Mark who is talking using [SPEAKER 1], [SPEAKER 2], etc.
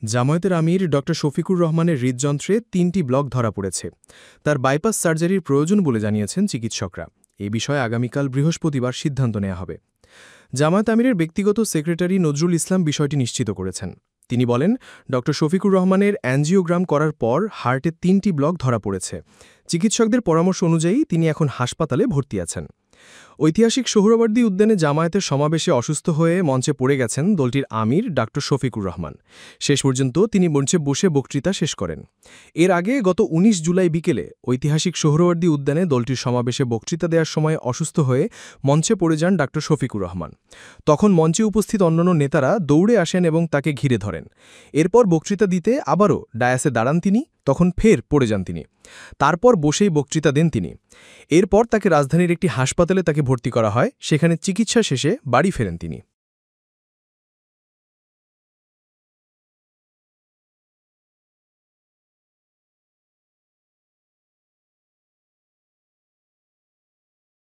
[SPEAKER 1] জামায়াতের আমির ড শফিকুর রহমানের হৃদযন্ত্রে ৩টি ব্লক ধরা পড়েছে। তার বাইপাস সার্জারির প্রয়োজন বলে জানিয়েছেন চিকিৎসকরা। এ বিষয়ে আগামীকাল বৃহস্পতিবার সিদ্ধান্ত নেওয়া হবে। জামায়াত আমিরের ব্যক্তিগত সেক্রেটারি নজরুল ইসলাম বিষয়টি নিশ্চিত করেছেন। তিনি বলেন, ড শফিকুর রহমানের অ্যাঞ্জিওগ্রাম করার পর হার্টে ৩টি ব্লক ধরা পড়েছে। চিকিৎসকদের পরামর্শ অনুযায়ী তিনি এখন হাসপাতালে ভর্তি আছেন। ঐতিহাসিক সোহরাওয়ার্দী উদ্যানে জামায়াতের সমাবেশে অসুস্থ হয়ে মঞ্চে পড়ে গেছেন দলটির আমির ডা শফিকুর রহমান। শেষ পর্যন্ত তিনি মঞ্চে বসে বক্তৃতা শেষ করেন। এর আগে গত ১৯ জুলাই বিকেলে ঐতিহাসিক সোহরাওয়ার্দী উদ্যানে দলটির সমাবেশে বক্তৃতা দেওয়ার সময় অসুস্থ হয়ে মঞ্চে পড়ে যান ডা শফিকুর রহমান। তখন মঞ্চে উপস্থিত অন্যান্য নেতারা দৌড়ে আসেন এবং তাকে ঘিরে ধরেন। এরপর বক্তৃতা দিতে আবারও ডায়াসে দাঁড়ান তিনি, তখন ফের পড়ে যান তিনি। তারপর বসেই বক্তৃতা দেন তিনি। এরপর তাকে রাজধানীর একটি হাসপাতালে ভর্তি করা হয়। সেখানে চিকিৎসা শেষে বাড়ি ফেরেন তিনি।